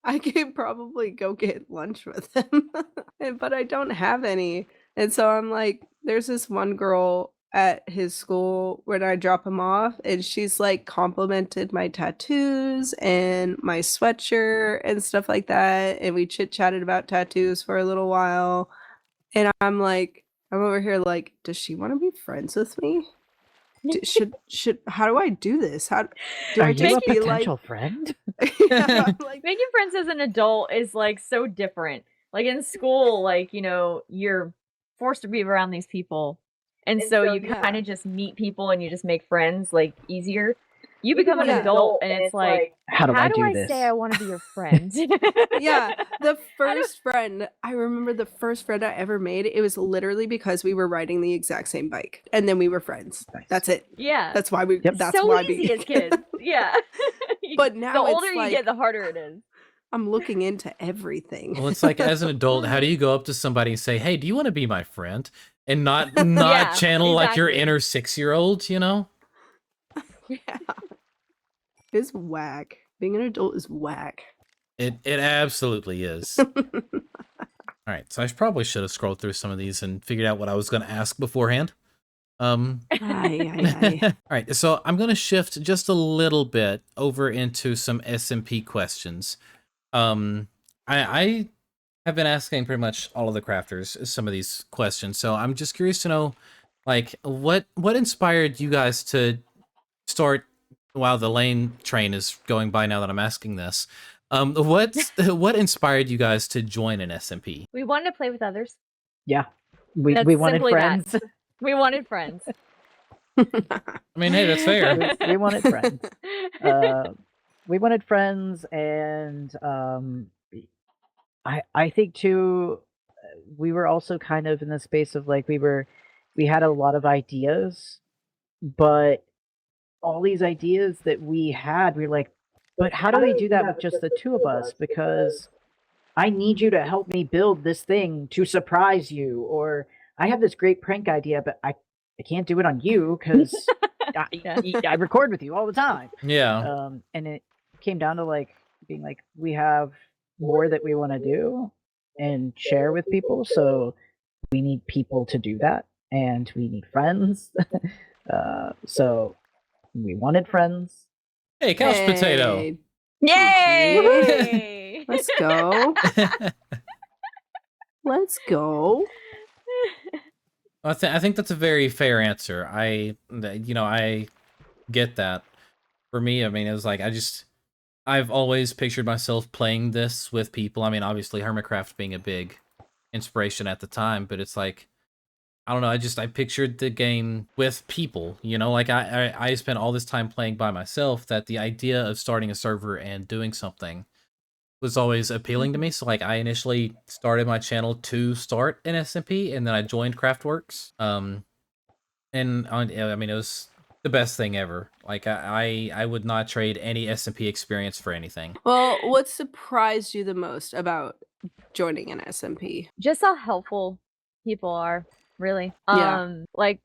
Speaker 1: I could probably go get lunch with him, but I don't have any. And so I'm like, there's this one girl at his school when I drop him off, and she's like complimented my tattoos and my sweatshirt and stuff like that. And we chit-chatted about tattoos for a little while. And I'm over here like, does she want to be friends with me? How do I do this? How do
Speaker 3: Are
Speaker 1: I
Speaker 3: you
Speaker 1: just
Speaker 3: a potential friend?
Speaker 1: Yeah, like,
Speaker 4: making friends as an adult is like so different. Like in school, like, you know, you're forced to be around these people. And so you kind of just meet people and you just make friends like easier. you become an adult, and it's like,
Speaker 3: how do I do
Speaker 4: I
Speaker 3: this?
Speaker 4: say I want to be your friend?
Speaker 1: Yeah, the first friend, I remember the first friend I ever made, it was literally because we were riding the exact same bike, and then we were friends.
Speaker 3: Nice.
Speaker 1: That's it.
Speaker 4: Yeah.
Speaker 1: That's why we.
Speaker 3: Yep.
Speaker 1: That's
Speaker 4: so
Speaker 1: why
Speaker 4: easy as kids. Yeah.
Speaker 1: But now
Speaker 4: the older
Speaker 1: it's
Speaker 4: you
Speaker 1: like,
Speaker 4: get, the harder it is.
Speaker 1: I'm looking into everything.
Speaker 2: Well, it's like as an adult, how do you go up to somebody and say, "Hey, do you want to be my friend?" and not
Speaker 4: Yeah,
Speaker 2: channel like your
Speaker 4: exactly.
Speaker 2: inner 6-year-old, you know?
Speaker 1: Yeah. It's whack. Being an adult is whack.
Speaker 2: It absolutely is. All right, so I probably should have scrolled through some of these and figured out what I was going to ask beforehand. All right, so I'm going to shift just a little bit over into some SMP questions. I have been asking pretty much all of the crafters some of these questions, so I'm just curious to know, like, what inspired you guys to start. Wow, the lane train is going by now that I'm asking this. What inspired you guys to join an SMP?
Speaker 4: We wanted to play with others.
Speaker 3: Yeah, we
Speaker 4: That's
Speaker 3: wanted
Speaker 4: simply that.
Speaker 3: friends.
Speaker 4: We wanted friends.
Speaker 2: I mean, hey, that's fair.
Speaker 3: we wanted friends. We wanted friends, and I think too, we were also kind of in the space of like we had a lot of ideas, but all these ideas that we had, we were like, but how do we do that with just the two of us? Because I need you to help me build this thing to surprise you, or I have this great prank idea, but I can't do it on you because I record with you all the time.
Speaker 2: Yeah.
Speaker 3: And it came down to like being like, we have more that we want to do and share with people, so we need people to do that, and we need friends. So we wanted friends.
Speaker 2: Hey, couch potato.
Speaker 1: Hey,
Speaker 4: Yay!
Speaker 1: let's go. Let's go.
Speaker 2: I think that's a very fair answer. I get that. For me, I mean, it was like I've always pictured myself playing this with people. I mean, obviously Hermitcraft being a big inspiration at the time, but it's like, I don't know, I pictured the game with people, you know, like I spent all this time playing by myself, that the idea of starting a server and doing something was always appealing to me. So like I initially started my channel to start an SMP, and then I joined CraftWorks. And I mean, it was the best thing ever. Like I would not trade any SMP experience for anything.
Speaker 1: Well, what surprised you the most about joining an SMP?
Speaker 4: Just how helpful people are, really.
Speaker 1: Yeah.
Speaker 4: Like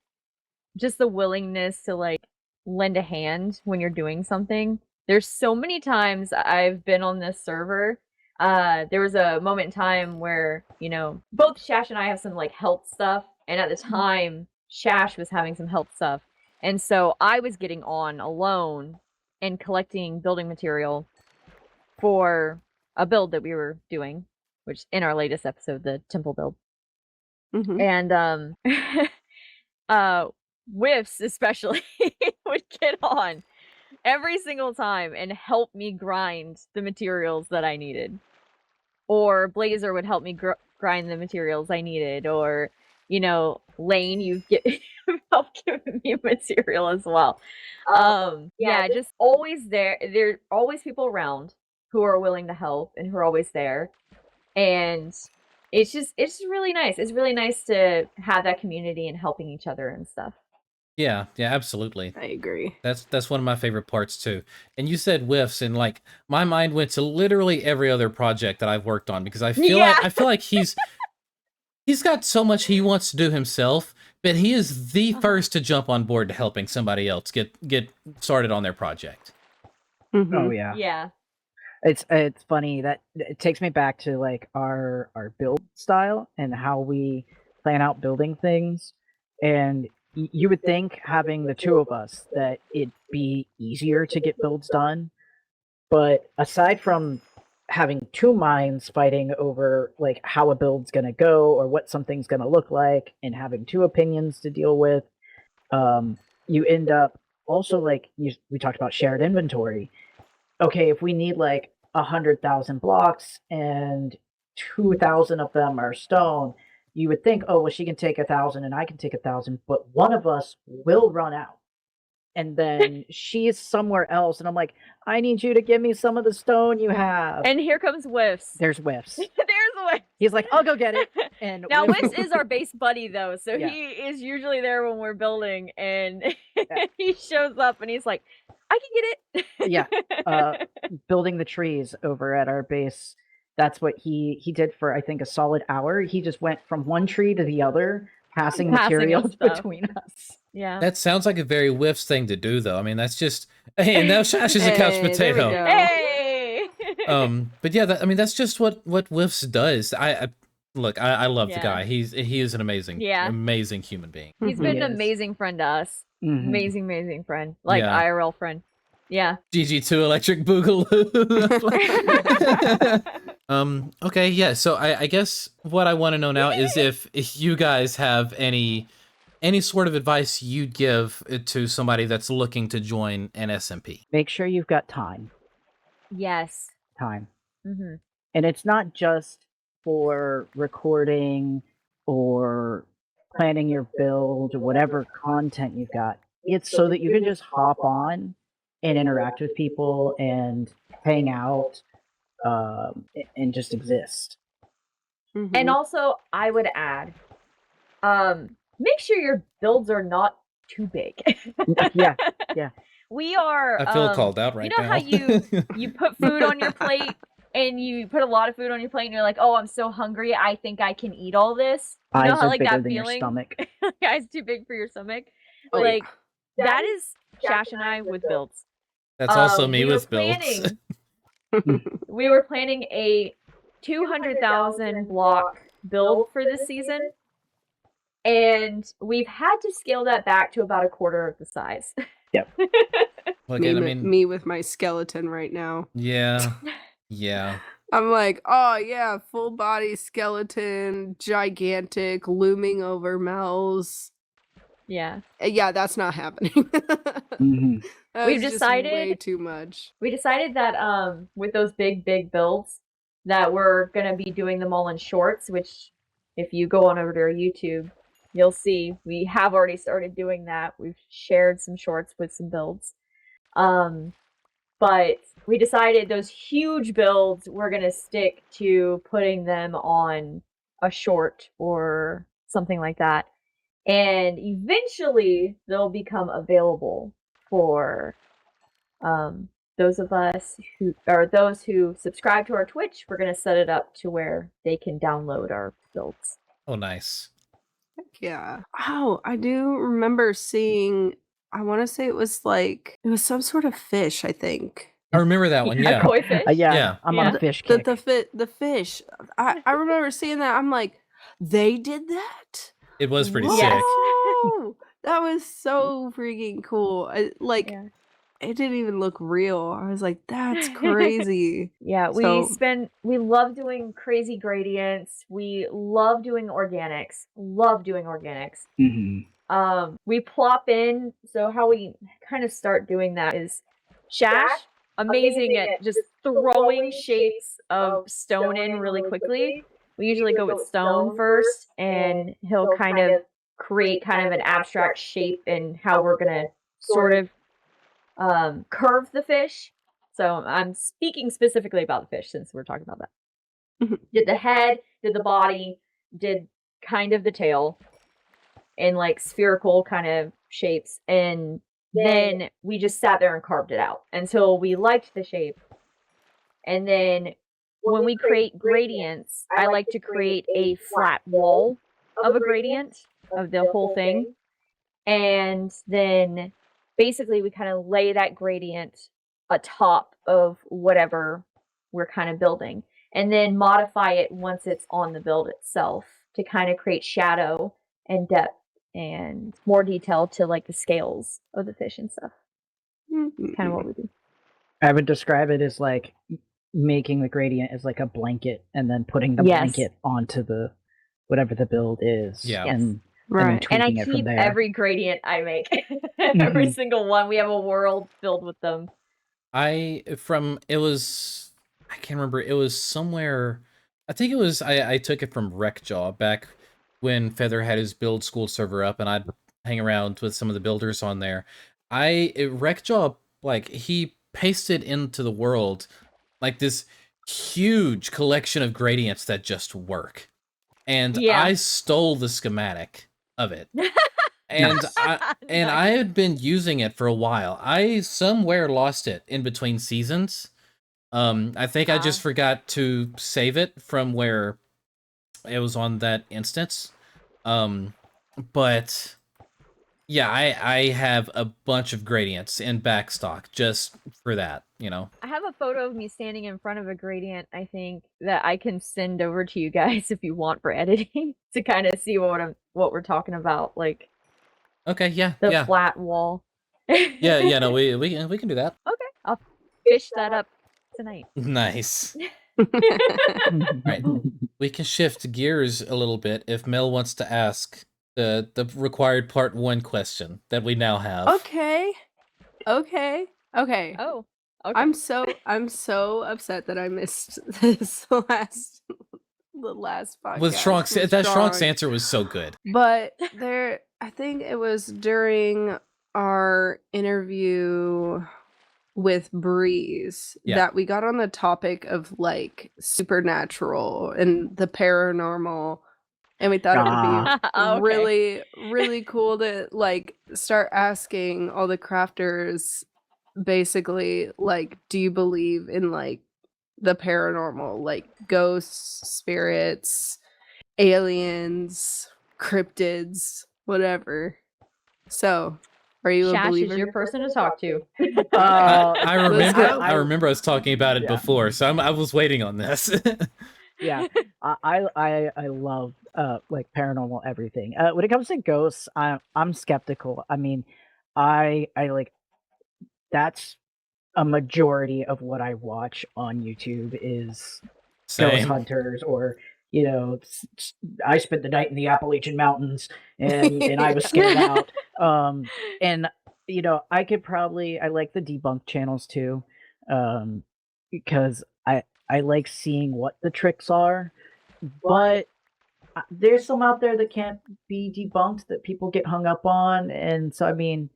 Speaker 4: just the willingness to like lend a hand when you're doing something. There's so many times I've been on this server. There was a moment in time where, you know, both Shash and I have some like health stuff, and at the time Shash was having some health stuff. And so I was getting on alone and collecting building material for a build that we were doing, which in our latest episode, the temple build.
Speaker 1: Mm-hmm.
Speaker 4: And Whiffs especially would get on every single time and help me grind the materials that I needed. Or Blazer would help me grind the materials I needed. Or, you know, Lane, you've helped give me material as well. Yeah, just always there. There are always people around who are willing to help and who are always there. And it's really nice. It's really nice to have that community and helping each other and stuff.
Speaker 2: Yeah, absolutely.
Speaker 1: I agree.
Speaker 2: That's one of my favorite parts too. And you said Whiffs, and like my mind went to literally every other project that I've worked on, because I feel like he's got so much he wants to do himself, but he is the first to jump on board to helping somebody else get started on their project.
Speaker 1: Mm-hmm.
Speaker 3: Oh yeah.
Speaker 4: Yeah.
Speaker 3: It's funny that it takes me back to like our build style and how we plan out building things. And you would think having the two of us that it'd be easier to get builds done, but aside from having two minds fighting over like how a build's gonna go or what something's gonna look like, and having two opinions to deal with, you end up also like we talked about shared inventory. Okay, if we need like 100,000 blocks and 2,000 of them are stone, you would think, oh well, she can take 1,000 and I can take 1,000, but one of us will run out, and then she's somewhere else, and I'm like, I need you to give me some of the stone you have.
Speaker 4: And here comes Whiffs.
Speaker 3: There's Whiffs.
Speaker 4: There's Whiffs.
Speaker 3: He's like, I'll go get it. And
Speaker 4: now Whiffs is our base buddy though, so
Speaker 3: Yeah.
Speaker 4: he is usually there when we're building, and
Speaker 3: Yeah.
Speaker 4: he shows up and he's like, I can get it.
Speaker 3: Yeah. Building the trees over at our base. That's what he did for, I think, a solid hour. He just went from one tree to the other, passing materials between us.
Speaker 4: Yeah.
Speaker 2: That sounds like a very Whiffs thing to do, though. I mean, that's just, hey, and now Shash is a couch potato.
Speaker 4: Hey.
Speaker 2: But yeah, I mean, that's just what Whiffs does. Look, I love the guy. He is an amazing, amazing human being.
Speaker 4: He's been an amazing friend to us.
Speaker 3: Mm-hmm.
Speaker 4: Amazing friend, like IRL friend. Yeah.
Speaker 2: GG2 Electric Boogaloo. Okay, yeah. So I guess what I want to know now is if you guys have any sort of advice you'd give to somebody that's looking to join an SMP.
Speaker 3: Make sure you've got time.
Speaker 4: Yes.
Speaker 3: Time.
Speaker 4: Mm-hmm.
Speaker 3: And it's not just for recording or planning your build or whatever content you've got. It's so that you can just hop on and interact with people and hang out and just exist.
Speaker 1: Mm-hmm.
Speaker 4: And also, I would add, make sure your builds are not too big.
Speaker 3: Yeah.
Speaker 4: We are.
Speaker 2: I feel called out right now.
Speaker 4: You know how you put food on your plate and you put a lot of food on your plate and you're like, oh, I'm so hungry. I think I can eat all this. You know
Speaker 3: Eyes
Speaker 4: how
Speaker 3: are
Speaker 4: like
Speaker 3: bigger
Speaker 4: that
Speaker 3: than
Speaker 4: feeling?
Speaker 3: your stomach.
Speaker 4: Eyes too big for your stomach.
Speaker 1: Oh,
Speaker 4: like that is Shash and I with builds.
Speaker 2: That's also me with builds.
Speaker 4: We were planning a 200,000 block build for this season, and we've had to scale that back to about a quarter of the size.
Speaker 3: Yep.
Speaker 2: Look, I mean,
Speaker 1: me with my skeleton right now.
Speaker 2: Yeah.
Speaker 1: I'm like, oh yeah, full body skeleton, gigantic, looming over Mel's.
Speaker 4: Yeah.
Speaker 1: Yeah, that's not happening.
Speaker 3: Mm-hmm.
Speaker 1: We've decided way too much.
Speaker 4: We decided that with those big builds that we're gonna be doing them all in shorts, which if you go on over to our YouTube, you'll see we have already started doing that. We've shared some shorts with some builds. But we decided those huge builds, we're gonna stick to putting them on a short or something like that. And eventually they'll become available for those of us who are those who subscribe to our Twitch. We're going to set it up to where they can download our builds.
Speaker 2: Oh, nice.
Speaker 1: Yeah. Oh, I do remember seeing, I want to say it was some sort of fish, I think.
Speaker 2: I remember that one, yeah.
Speaker 4: A koi fish?
Speaker 3: Yeah. I'm on a fish kick.
Speaker 1: The fish. I remember seeing that. I'm like, they did that?
Speaker 2: It was pretty
Speaker 1: Whoa!
Speaker 2: sick.
Speaker 1: That was so freaking cool. It didn't even look real. I was like, that's crazy.
Speaker 4: Yeah, we love doing crazy gradients. We love doing organics.
Speaker 3: Mm-hmm.
Speaker 4: We plop in. So how we kind of start doing that is Shash, amazing at just throwing shapes of stone in really quickly. We usually go with stone first, and he'll kind of create kind of an abstract shape in how we're going to sort of curve the fish. So I'm speaking specifically about the fish since we're talking about that. Did the head, did the body, did kind of the tail in like spherical kind of shapes. And then we just sat there and carved it out until we liked the shape. And then when we create gradients, I like to create a flat wall of a gradient of the whole thing. And then basically we kind of lay that gradient atop of whatever we're kind of building, and then modify it once it's on the build itself to kind of create shadow and depth and more detail to like the scales of the fish and stuff. Kind of what we do.
Speaker 3: I would describe it as like making the gradient as like a blanket and then putting the blanket onto the whatever the build is.
Speaker 2: Yeah.
Speaker 3: And
Speaker 1: right.
Speaker 4: And I keep every gradient I make. Every single one. We have a world filled with them.
Speaker 2: I can't remember, it was somewhere, I think it was, I took it from Wreckjaw back when Feather had his build school server up, and I'd hang around with some of the builders on there. Wreckjaw, like, he pasted into the world like this huge collection of gradients that just work. And
Speaker 4: Yeah.
Speaker 2: I stole the schematic of it. And
Speaker 3: Nice.
Speaker 2: I had been using it for a while. I somewhere lost it in between seasons. I think I just forgot to save it from where it was on that instance. But yeah, I have a bunch of gradients in backstock just for that, you know.
Speaker 4: I have a photo of me standing in front of a gradient, I think, that I can send over to you guys if you want for editing to kind of see what we're talking about, like
Speaker 2: Okay, yeah,
Speaker 4: the
Speaker 2: yeah.
Speaker 4: flat wall.
Speaker 2: Yeah, no, we can do that.
Speaker 4: Okay, I'll fish that up tonight.
Speaker 2: Nice. Right. We can shift gears a little bit if Mel wants to ask the required part 1 question that we now have.
Speaker 1: Okay.
Speaker 4: Oh, okay.
Speaker 1: I'm so upset that I missed this the last podcast.
Speaker 2: With Shronk's, that Shronk's answer was so good.
Speaker 1: But I think it was during our interview with Breeze that we got on the topic of like supernatural and the paranormal, and we thought it would be really, really cool to like start asking all the crafters basically, like, do you believe in like the paranormal, like ghosts, spirits, aliens, cryptids, whatever? So, are you a
Speaker 4: Shash
Speaker 1: believer?
Speaker 4: is your person to talk to.
Speaker 2: I remember us talking about it before, so I was waiting on this.
Speaker 3: Yeah, I love like paranormal everything. When it comes to ghosts, I'm skeptical. I mean, I like that's a majority of what I watch on YouTube is ghost hunters, or you know, I spent the night in the Appalachian Mountains and I was scared out. And you know, I like the debunk channels too, because I like seeing what the tricks are, but there's some out there that can't be debunked that people get hung up on, and so I mean,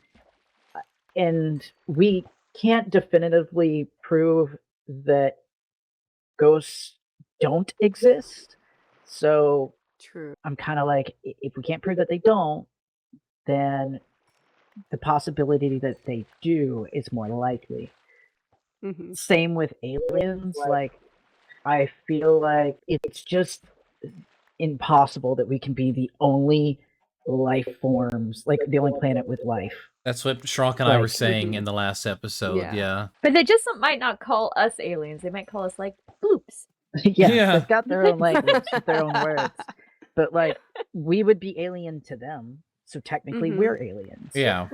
Speaker 3: and we can't definitively prove that ghosts don't exist. So
Speaker 1: true.
Speaker 3: I'm kind of like, if we can't prove that they don't, then the possibility that they do is more likely.
Speaker 1: Mm-hmm.
Speaker 3: Same with aliens. Like, I feel like it's just impossible that we can be the only life forms, like the only planet with life.
Speaker 2: That's what Shronk and I were saying in the last episode. Yeah.
Speaker 4: But they just might not call us aliens. They might call us like oops.
Speaker 3: Yeah, they've got their own language, their own words. But like, we would be alien to them, so technically we're aliens.
Speaker 2: Yeah.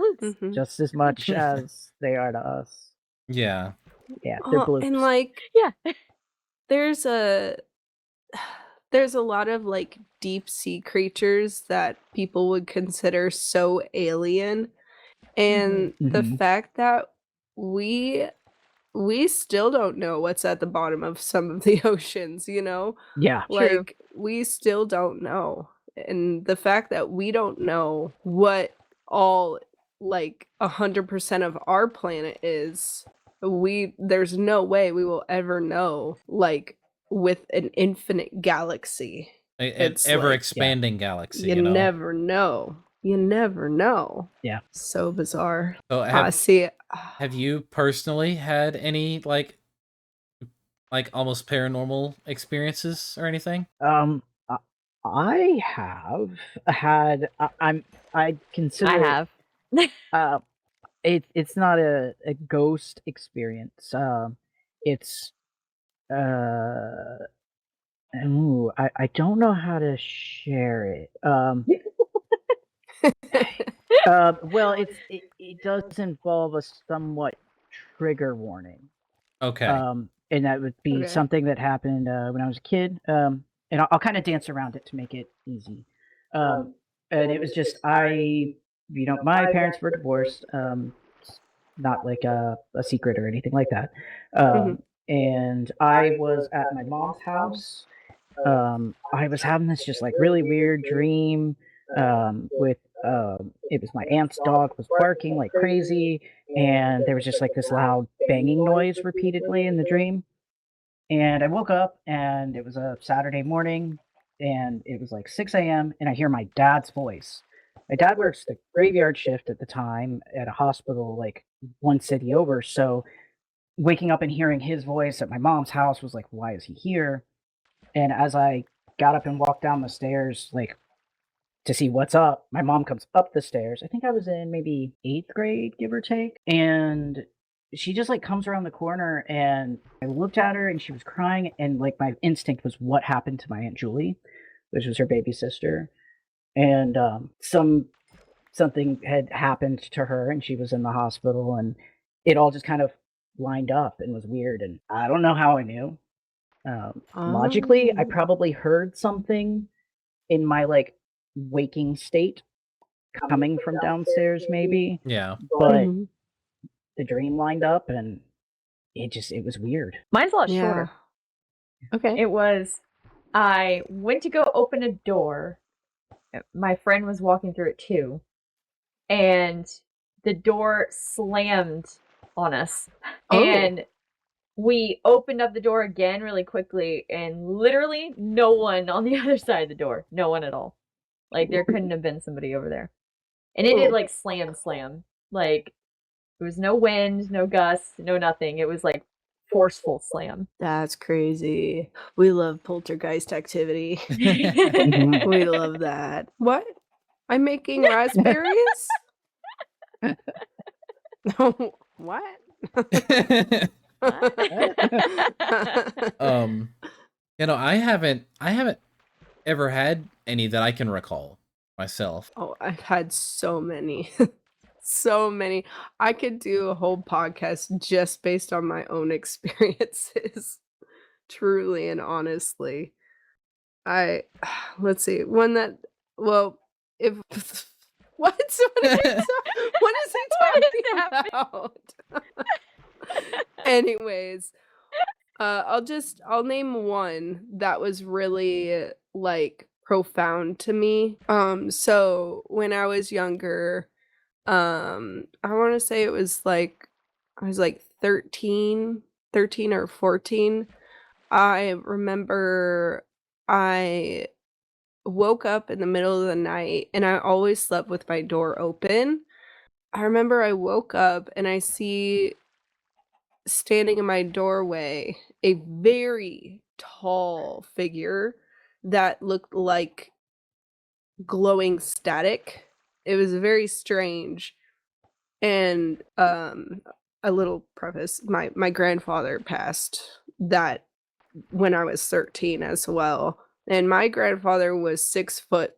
Speaker 3: Just as much as they are to us.
Speaker 2: Yeah.
Speaker 3: Yeah, they're bloops.
Speaker 1: And like, there's a lot of like deep sea creatures that people would consider so alien, and the fact that we still don't know what's at the bottom of some of the oceans, you know?
Speaker 3: Yeah.
Speaker 1: Like, we still don't know. And the fact that we don't know what all like 100% of our planet is, there's no way we will ever know, like, with an infinite galaxy.
Speaker 2: It's ever expanding galaxy,
Speaker 1: you know? Never know. You never know.
Speaker 3: Yeah.
Speaker 1: So bizarre.
Speaker 2: So have you personally had any like almost paranormal experiences or anything?
Speaker 3: I have had. I consider.
Speaker 4: I have.
Speaker 3: It's not a ghost experience. It's I don't know how to share it. Well, it does involve a somewhat trigger warning.
Speaker 2: Okay.
Speaker 3: And that would be something that happened when I was a kid. And I'll kind of dance around it to make it easy. And it was just my parents were divorced. Not like a secret or anything like that. And I was at my mom's house. I was having this just like really weird dream with it was my aunt's dog was barking like crazy, and there was just like this loud banging noise repeatedly in the dream. And I woke up, and it was a Saturday morning, and it was like 6 a.m., and I hear my dad's voice. My dad works the graveyard shift at the time at a hospital like one city over. So waking up and hearing his voice at my mom's house was like, why is he here? And as I got up and walked down the stairs, like to see what's up, my mom comes up the stairs. I think I was in maybe 8th grade, give or take. And she just like comes around the corner, and I looked at her and she was crying. And like my instinct was, what happened to my Aunt Julie, which was her baby sister. And something had happened to her, and she was in the hospital, and it all just kind of lined up and was weird. And I don't know how I knew. Logically, I probably heard something in my like waking state coming from downstairs, maybe.
Speaker 2: Yeah.
Speaker 3: But the dream lined up, and it was weird.
Speaker 4: Mine's a lot shorter.
Speaker 1: Okay.
Speaker 4: It was, I went to go open a door. My friend was walking through it too, and the door slammed on us. And we opened up the door again really quickly, and literally no one on the other side of the door. No one at all. Like, there couldn't have been somebody over there. And it did, like, slam. Like, there was no wind, no gusts, no nothing. It was, like, forceful slam.
Speaker 1: That's crazy. We love poltergeist activity. We love that. What? I'm making raspberries? What?
Speaker 2: I haven't ever had any that I can recall myself.
Speaker 1: Oh, I've had so many. So many. I could do a whole podcast just based on my own experiences. Truly and honestly. Let's see. One that, well, if what is he talking about? Anyways, I'll name one that was really like profound to me. So when I was younger, I want to say it was like I was like 13 or 14. I remember I woke up in the middle of the night, and I always slept with my door open. I remember I woke up and I see standing in my doorway a very tall figure that looked like glowing static. It was very strange. And a little preface, my grandfather passed that when I was 13 as well. And my grandfather was 6'4".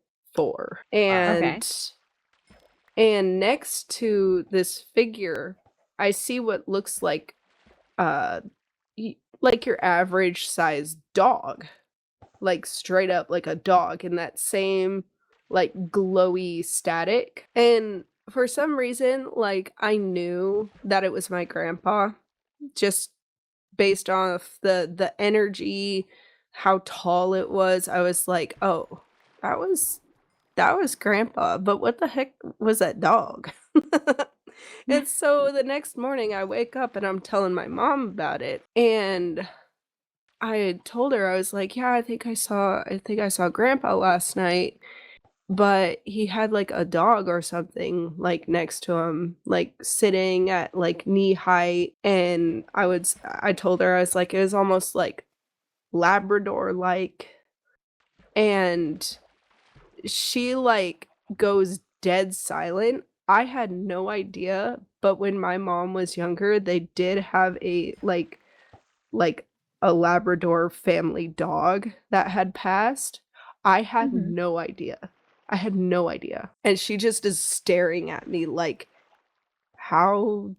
Speaker 1: And next to this figure, I see what looks like your average sized dog, like straight up like a dog, in that same like glowy static. And for some reason, like, I knew that it was my grandpa just based off the energy, how tall it was. I was like, oh, that was grandpa, but what the heck was that dog? And so the next morning I wake up and I'm telling my mom about it, and I had told her, I was like, yeah, I think I saw grandpa last night, but he had like a dog or something like next to him, like sitting at like knee height. And I told her, I was like, it was almost like Labrador like. And she like goes dead silent. I had no idea, but when my mom was younger, they did have a like a Labrador family dog that had passed. I had no idea. And she just is staring at me like, how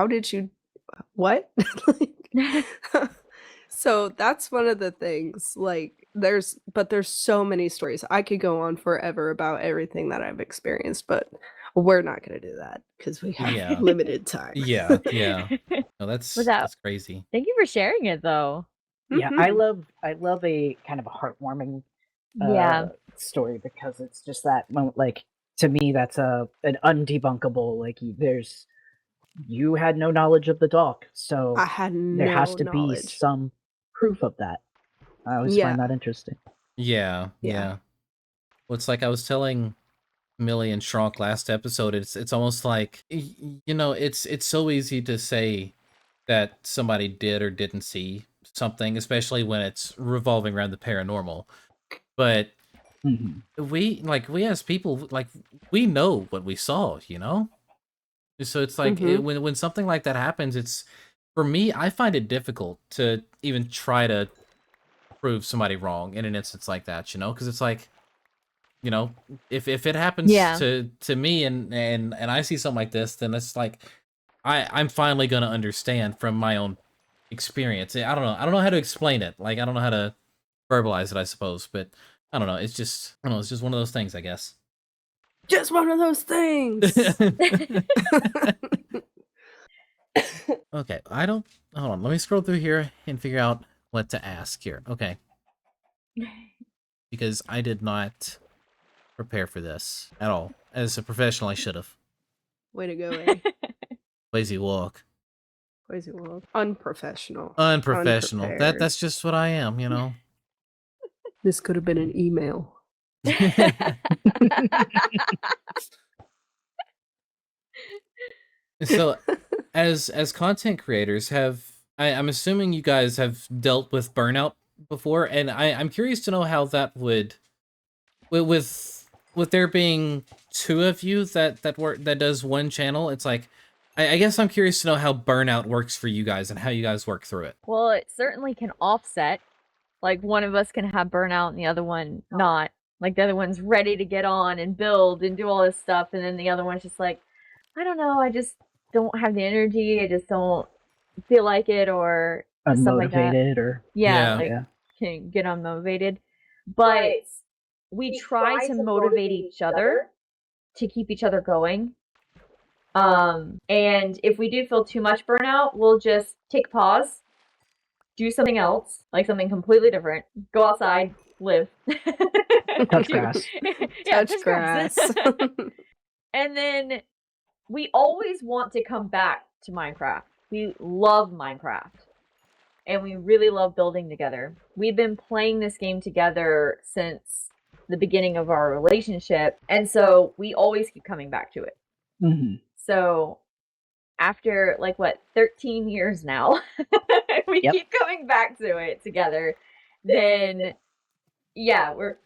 Speaker 1: did you, what? So that's one of the things, like, there's so many stories. I could go on forever about everything that I've experienced, but we're not going to do that because we have limited time.
Speaker 2: Yeah. No, that's crazy.
Speaker 4: Thank you for sharing it, though.
Speaker 3: Yeah, I love a kind of a heartwarming story, because it's just that moment, like, to me, that's an undebunkable. Like, you had no knowledge of the dock, so
Speaker 1: I had
Speaker 3: there has
Speaker 1: no
Speaker 3: to be
Speaker 1: knowledge.
Speaker 3: some proof of that. I always
Speaker 1: Yeah.
Speaker 3: find that interesting.
Speaker 2: Yeah.
Speaker 1: Yeah.
Speaker 2: Well, it's like I was telling Millie and Shronk last episode. It's almost like it's so easy to say that somebody did or didn't see something, especially when it's revolving around the paranormal. But we as people, like, we know what we saw, So it's like when something like that happens, it's, for me, I find it difficult to even try to prove somebody wrong in an instance like that, because it's like, if it happens to me and I see something like this, then it's like I'm finally gonna understand from my own experience. I don't know how to explain it. Like, I don't know how to verbalize it, I suppose, but I don't know. It's just one of those things, I guess.
Speaker 1: Just one of those things.
Speaker 2: Okay, hold on. Let me scroll through here and figure out what to ask here. Okay. Because I did not prepare for this at all. As a professional, I should have.
Speaker 1: Way to go, eh?
Speaker 2: Lazy walk.
Speaker 1: Lazy walk. Unprofessional.
Speaker 2: Unprofessional.
Speaker 1: Unprepared.
Speaker 2: That's just what I am,
Speaker 1: This could have been an email.
Speaker 2: So, as content creators, I'm assuming you guys have dealt with burnout before, and I'm curious to know how that would, with there being two of you that does one channel. It's like, I guess I'm curious to know how burnout works for you guys and how you guys work through it.
Speaker 4: Well, it certainly can offset. Like, one of us can have burnout and the other one not. Like, the other one's ready to get on and build and do all this stuff, and then the other one's just like, I don't know, I just don't have the energy, I just don't feel like it, or stuff like that.
Speaker 3: Unmotivated, or
Speaker 4: can get unmotivated. But we try to motivate each other to keep each other going. And if we do feel too much burnout, we'll just take a pause, do something else, like something completely different, go outside, live.
Speaker 3: touch grass.
Speaker 1: Touch grass.
Speaker 4: And then we always want to come back to Minecraft. We love Minecraft. And we really love building together. We've been playing this game together since the beginning of our relationship. And so we always keep coming back to it. So after, 13 years now, we keep coming back to it together. Then, we're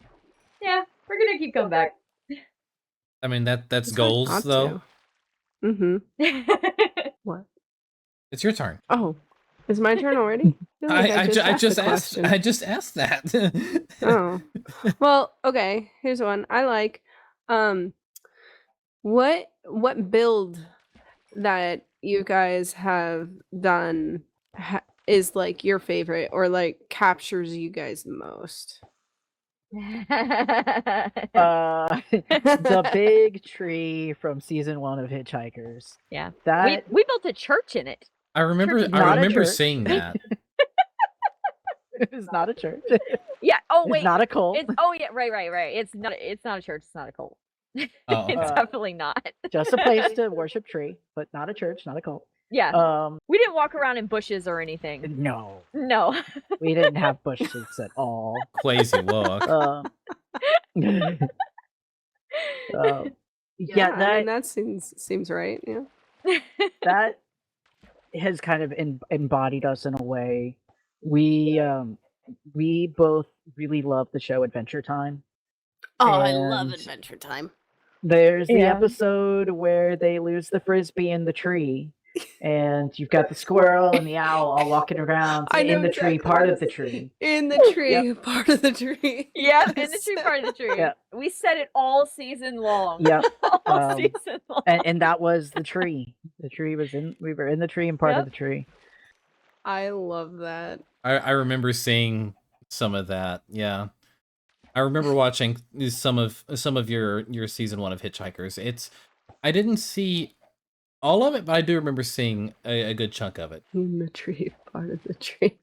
Speaker 4: gonna keep coming back.
Speaker 2: I mean, that's goals, though.
Speaker 1: What?
Speaker 2: It's your turn.
Speaker 1: Oh, is my turn already?
Speaker 2: I just asked that.
Speaker 1: Oh, well, okay. Here's one I like. What build that you guys have done is like your favorite, or like captures you guys the most?
Speaker 3: The big tree from season 1 of Hitchhikers.
Speaker 4: Yeah,
Speaker 3: that
Speaker 4: we built a church in it.
Speaker 2: I remember seeing that.
Speaker 3: It's not a church.
Speaker 4: Yeah. Oh wait.
Speaker 3: It's not a cult.
Speaker 4: Right. It's not a church. It's not a cult.
Speaker 2: Oh,
Speaker 4: it's definitely not.
Speaker 3: Just a place to worship tree, but not a church, not a cult.
Speaker 4: Yeah. We didn't walk around in bushes or anything.
Speaker 3: No.
Speaker 4: We
Speaker 3: didn't have bushes at all.
Speaker 2: Crazy walk.
Speaker 1: That seems right. Yeah.
Speaker 3: That has kind of embodied us in a way. We both really love the show Adventure Time.
Speaker 1: Oh, I love Adventure Time.
Speaker 3: There's the episode where they lose the frisbee in the tree, and you've got the squirrel and the owl all walking around in the tree, part of the tree.
Speaker 1: In the tree, part of the tree.
Speaker 4: Yeah, in the tree, part of the tree.
Speaker 3: Yeah.
Speaker 4: We said it all season long.
Speaker 3: Yeah.
Speaker 4: All season long.
Speaker 3: And that was the tree. The tree was we were in the tree and part of the tree.
Speaker 1: I love that.
Speaker 2: I remember seeing some of that. Yeah. I remember watching some of your season 1 of Hitchhikers. I didn't see all of it, but I do remember seeing a good chunk of it.
Speaker 1: In the tree, part of the tree.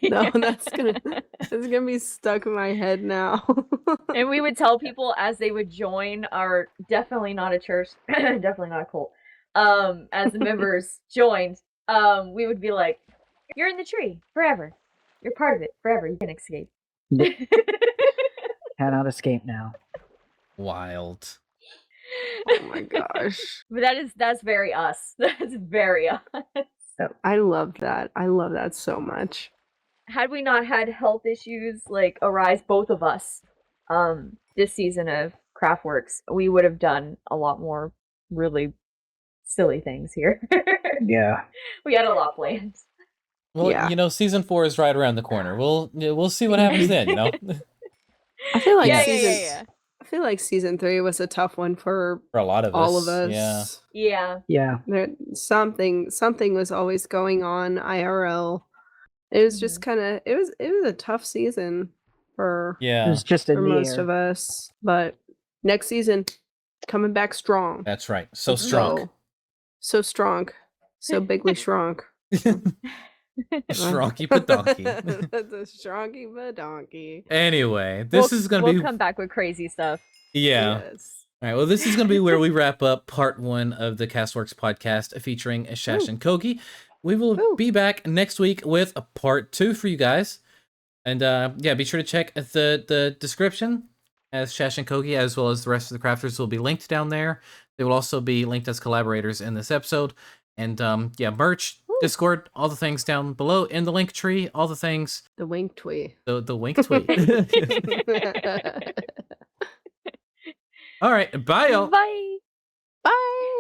Speaker 1: No, that's gonna be stuck in my head now.
Speaker 4: And we would tell people as they would join our definitely not a church, definitely not a cult. As the members joined, we would be like, "You're in the tree forever. You're part of it forever. You can't escape."
Speaker 3: Cannot escape now.
Speaker 2: Wild.
Speaker 1: Oh my gosh.
Speaker 4: But that's very us. That's very us.
Speaker 1: I love that. I love that so much.
Speaker 4: Had we not had health issues like arise, both of us, this season of CraftWorks, we would have done a lot more really silly things here.
Speaker 3: Yeah.
Speaker 4: We had a lot planned.
Speaker 2: Well,
Speaker 1: Yeah.
Speaker 2: you know, season 4 is right around the corner. We'll see what happens then. You know,
Speaker 1: I feel like
Speaker 2: Yeah.
Speaker 1: I feel like season 3 was a tough one for
Speaker 2: for a lot of
Speaker 1: all
Speaker 2: us.
Speaker 1: of
Speaker 2: Yeah.
Speaker 1: us.
Speaker 4: Yeah.
Speaker 3: Yeah.
Speaker 1: There, something was always going on IRL. It was just kind of it was a tough season for
Speaker 3: It
Speaker 2: Yeah.
Speaker 3: was just in
Speaker 1: for
Speaker 3: the
Speaker 1: most
Speaker 3: air.
Speaker 1: of us, but next season coming back strong.
Speaker 2: That's right. So strong.
Speaker 1: So strong. So bigly strong.
Speaker 2: Stronky padonkey.
Speaker 1: That's a stronky badonkey.
Speaker 2: Anyway, this is gonna
Speaker 4: we'll
Speaker 2: be
Speaker 4: come back with crazy stuff.
Speaker 2: yeah.
Speaker 1: Yes.
Speaker 2: All right. Well, this is gonna be where we wrap up part 1 of the CastWorks podcast featuring Shash and Kogi. We will be back next week with a part 2 for you guys, and yeah, be sure to check the description, as Shash and Kogi, as well as the rest of the crafters, will be linked down there. They will also be linked as collaborators in this episode, and yeah, merch. Discord, all the things down below in the link tree, all the things.
Speaker 1: The wink twee.
Speaker 2: The wink tweet. All right, bye y'all.
Speaker 4: Bye.
Speaker 1: Bye.